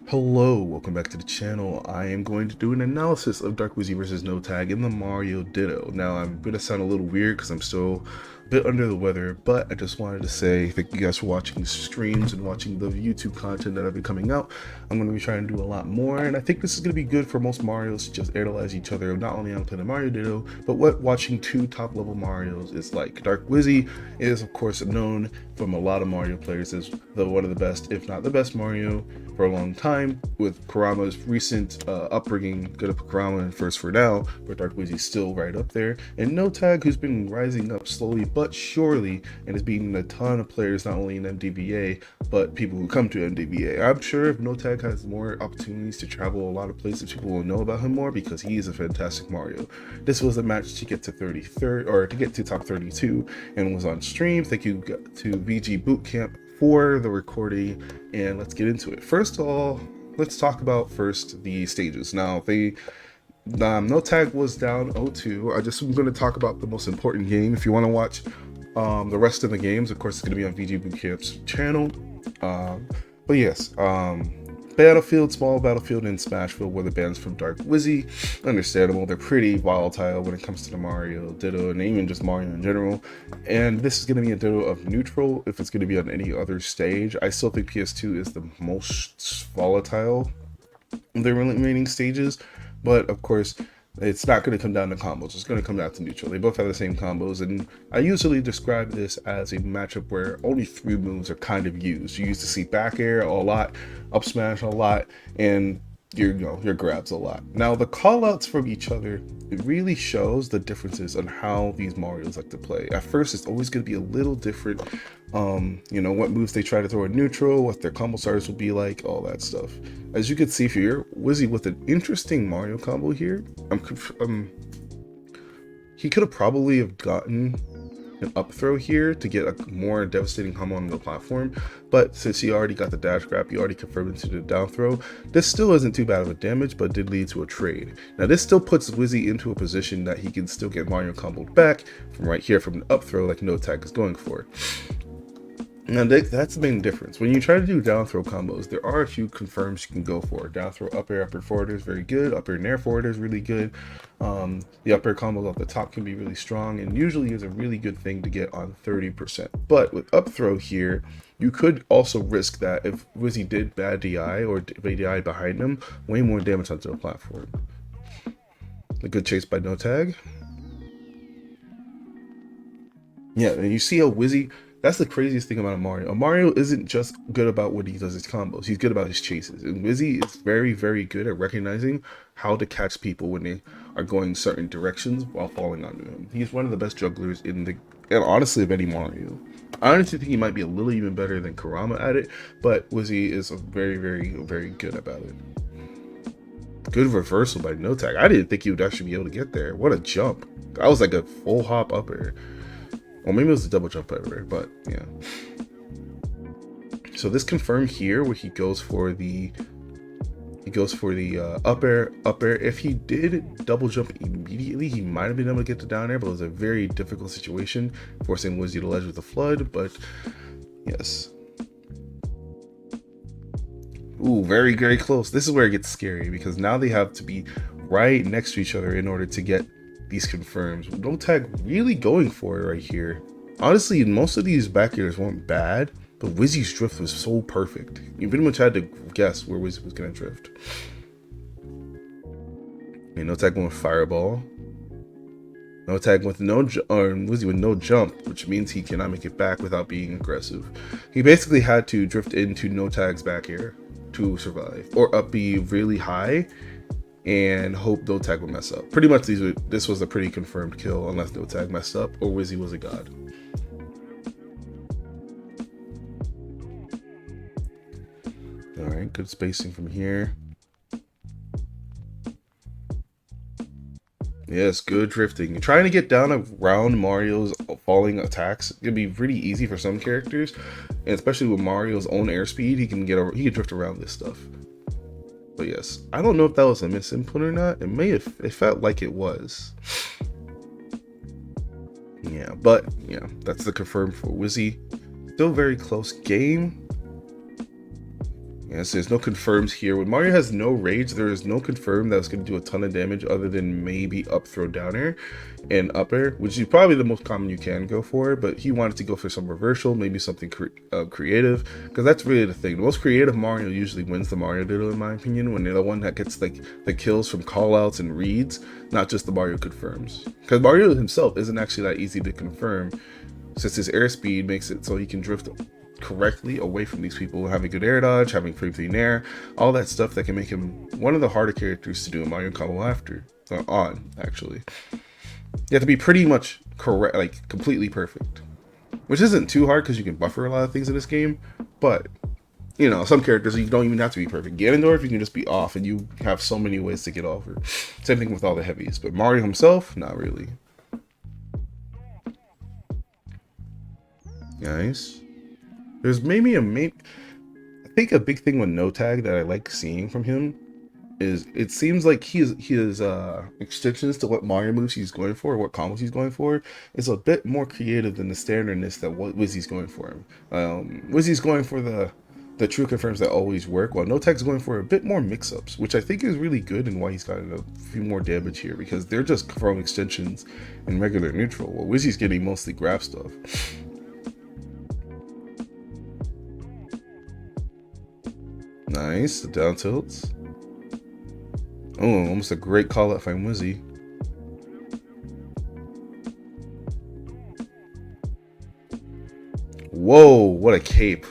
Hello, welcome back to the channel. I am going to do an analysis of Dark Wizzy versus NoTag in the Mario Ditto. Now, I'm going to sound a little weird because I'm still a bit under the weather, but I just wanted to say thank you guys for watching streams and watching the YouTube content that I've been coming out. I'm going to be trying to do a lot more, and I think this is going to be good for most Marios to just analyze each other, not only on playing the Mario Ditto, but what watching two top-level Marios is like. Dark Wizzy is, of course, known from a lot of Mario players as one of the best, if not the best Mario for a long time, with Kurama's recent upbringing. Gonna put Kurama in first for now, but Dark Wizzy's still right up there. And NoTag, who's been rising up slowly but surely and is beating a ton of players, not only in MDVA, but people who come to MDVA. I'm sure if NoTag has more opportunities to travel a lot of places, people will know about him more because he is a fantastic Mario. This was a match to get to 33rd, or to get to top 32, and was on stream. Thank you to VG Bootcamp for the recording, and let's get into it. First of all, let's talk about the stages. Now, NoTag was down 0-2. I'm going to talk about the most important game. If you want to watch the rest of the games, of course, it's going to be on VG Bootcamp's channel. But yes, Battlefield, small Battlefield, and Smashville were the bands from Dark Wizzy. Understandable, they're pretty volatile when it comes to the Mario Ditto, and even just Mario in general. And this is going to be a Ditto of neutral if it's going to be on any other stage. I still think PS2 is the most volatile of the remaining stages, but of course, it's not going to come down to combos. It's going to come down to neutral. They both have the same combos, and I usually describe this as a matchup where only 3 moves are kind of used. You used to see back air a lot, up smash a lot, and your grabs a lot. Now, the callouts from each other, it really shows the differences on how these Marios like to play. At first, it's always going to be a little different. What moves they try to throw in neutral, what their combo starters will be like, all that stuff. As you can see here, Wizzy with an interesting Mario combo here. He could have probably have gotten an up throw here to get a more devastating combo on the platform, but since he already got the dash grab, he already confirmed into the down throw. This still isn't too bad of a damage, but did lead to a trade. Now this still puts Wizzy into a position that he can still get Mario comboed back from right here from the up throw like NoTag is going for. Now that's the main difference. When you try to do down throw combos, there are a few confirms you can go for. Down throw up air forwarder is very good. Up air nair forwarder is really good. The up air combos off the top can be really strong, and usually is a really good thing to get on 30%. But with up throw here, you could also risk that if Wizzy did bad DI or DI behind him, way more damage onto the platform. A good chase by NoTag. Yeah, and you see how Wizzy, that's the craziest thing about a Mario. A Mario isn't just good about what he does his combos, he's good about his chases. And Wizzy is very, very good at recognizing how to catch people when they are going certain directions while falling onto him. He's one of the best jugglers and honestly of any Mario. I honestly think he might be a little even better than Kurama at it, but Wizzy is very, very, very good about it. Good reversal by NoTag. I didn't think he would actually be able to get there. What a jump. That was like a full hop up air. Or maybe it was a double jump over, but yeah. So this confirmed here where he goes for the up air. If he did double jump immediately, he might have been able to get to down air, but it was a very difficult situation, forcing Wizzy to ledge with the flood. But yes. Ooh, very, very close. This is where it gets scary because now they have to be right next to each other in order to get these confirms. NoTag really going for it right here. Honestly, most of these back airs weren't bad, but Wizzy's drift was so perfect. You pretty much had to guess where Wizzy was gonna drift. And NoTag went with fireball. NoTag with Wizzy with no jump, which means he cannot make it back without being aggressive. He basically had to drift into NoTag's back air to survive, or up be really high and hope NoTag would mess up. Pretty much this was a pretty confirmed kill unless NoTag messed up or Wizzy was a god. Alright, good spacing from here. Yes, good drifting. Trying to get down around Mario's falling attacks can be pretty easy for some characters, and especially with Mario's own airspeed, he can drift around this stuff. But yes, I don't know if that was a misinput or not. It felt like it was. Yeah, but yeah, that's the confirmed for Wizzy. Still very close game. Yes, there's no confirms here. When Mario has no rage, there is no confirm that's going to do a ton of damage other than maybe up throw down air and up air, which is probably the most common you can go for, but he wanted to go for some reversal, maybe something creative, because that's really the thing. The most creative Mario usually wins the Mario Ditto, in my opinion, when they're the one that gets like the kills from callouts and reads, not just the Mario confirms. Because Mario himself isn't actually that easy to confirm, since his airspeed makes it so he can drift correctly away from these people, having good air dodge, having free in air, all that stuff that can make him one of the harder characters to do a Mario combo after. On, actually. You have to be pretty much correct, like completely perfect. Which isn't too hard because you can buffer a lot of things in this game, but you know, some characters you don't even have to be perfect. Ganondorf, you can just be off and you have so many ways to get off. Same thing with all the heavies, but Mario himself, not really. Nice. There's maybe I think a big thing with NoTag that I like seeing from him is it seems like his extensions to what Mario moves he's going for, or what combos he's going for, is a bit more creative than the standardness that what Wizzy's going for him. Wizzy's going for the true confirms that always work, while NoTag's going for a bit more mix-ups, which I think is really good and why he's gotten a few more damage here, because they're just from extensions and regular neutral, while Wizzy's getting mostly grab stuff. Nice, the down tilts. Oh, almost a great call out from Wizzy. Whoa, what a cape.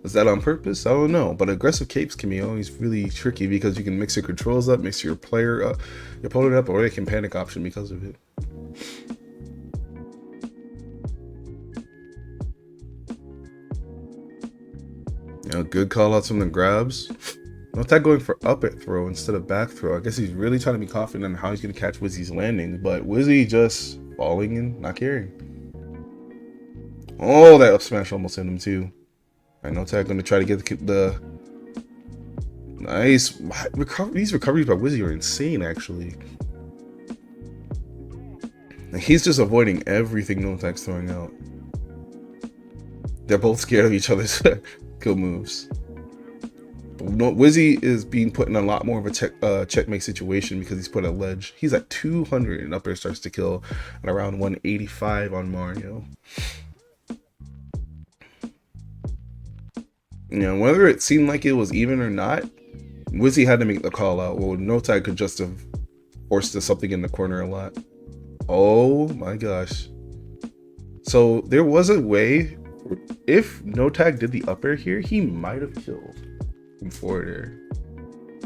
Was that on purpose? I don't know, but aggressive capes can be always really tricky because you can mix your controls up, mix your player up, your opponent up, or they can panic option because of it. You know, good call outs from the grabs. NoTag going for up at throw instead of back throw. I guess he's really trying to be confident on how he's going to catch Wizzy's landing, but Wizzy just falling and not caring. Oh, that up smash almost hit him too. Alright, NoTag going to try to get the nice. These recoveries by Wizzy are insane, actually. Like, he's just avoiding everything NoTag's throwing out. They're both scared of each other's kill moves. No, Wizzy is being put in a lot more of a checkmate situation because he's put a ledge. He's at 200 and up air starts to kill at around 185 on Mario. You know, whether it seemed like it was even or not, Wizzy had to make the call out. Well, NoTag could just have forced something in the corner a lot. Oh my gosh. So there was a way, if NoTag did the up air here, he might have killed from forward air.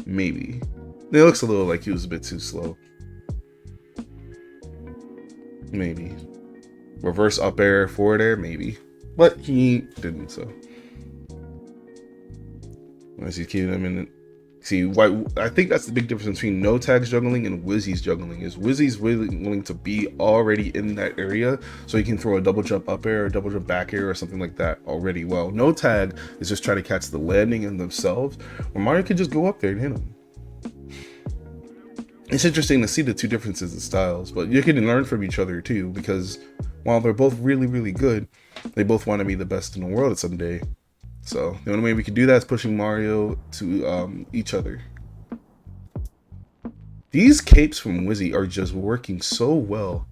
Maybe. It looks a little like he was a bit too slow. Maybe. Reverse up air, forward air, maybe. But he didn't, so. As he's keeping them in. See, why? I think that's the big difference between NoTag's juggling and Wizzy's juggling. Is Wizzy's willing to be already in that area so he can throw a double jump up air, or double jump back air, or something like that already. Well, NoTag is just trying to catch the landing in themselves, where Mario can just go up there and hit him. It's interesting to see the two differences in styles, but you can learn from each other too, because while they're both really, really good, they both want to be the best in the world someday. So the only way we can do that is pushing Mario to each other. These capes from Wizzy are just working so well.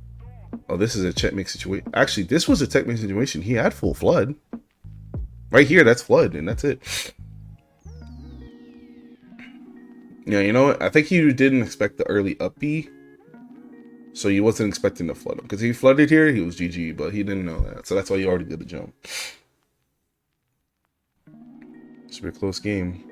Oh, this is a checkmate situation. Actually, this was a checkmate situation. He had full flood. Right here, that's flood, and that's it. Yeah, you know what? I think he didn't expect the early up B, so he wasn't expecting to flood him. Because if he flooded here, he was GG, but he didn't know that. So that's why he already did the jump. It's a close game.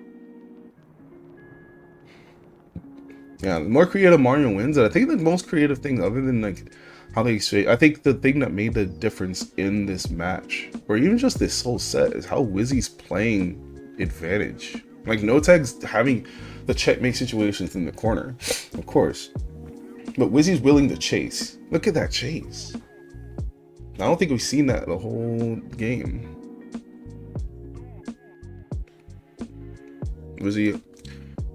Yeah, the more creative Mario wins, and I think the most creative thing, other than like how they say, I think the thing that made the difference in this match, or even just this whole set, is how Wizzy's playing advantage. Like NoTag's having the checkmate situations in the corner, of course, but Wizzy's willing to chase. Look at that chase. I don't think we've seen that the whole game. Wizzy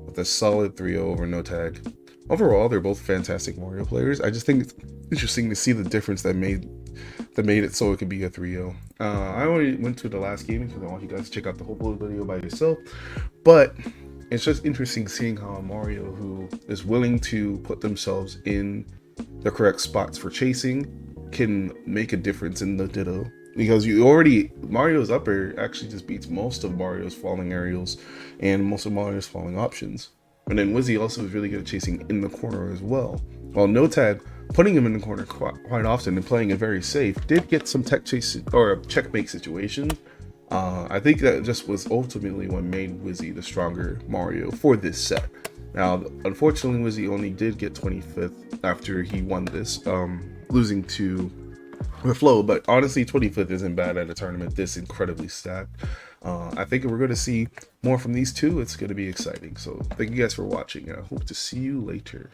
with a solid 3-0 over NoTag. Overall, they're both fantastic Mario players. I just think it's interesting to see the difference that made that made it so it could be a 3-0. I only went to the last game because I want you guys to check out the whole video by yourself. But it's just interesting seeing how Mario, who is willing to put themselves in the correct spots for chasing, can make a difference in the Ditto. Because Mario's upper actually just beats most of Mario's falling aerials and most of Mario's falling options. And then Wizzy also is really good at chasing in the corner as well. While NoTag, putting him in the corner quite often and playing it very safe, did get some tech chase or a checkmate situation. I think that just was ultimately what made Wizzy the stronger Mario for this set. Now, unfortunately, Wizzy only did get 25th after he won this, losing to the Flow, but honestly, 25th isn't bad at a tournament this incredibly stacked. I think if we're going to see more from these two, it's going to be exciting. So thank you guys for watching, and I hope to see you later.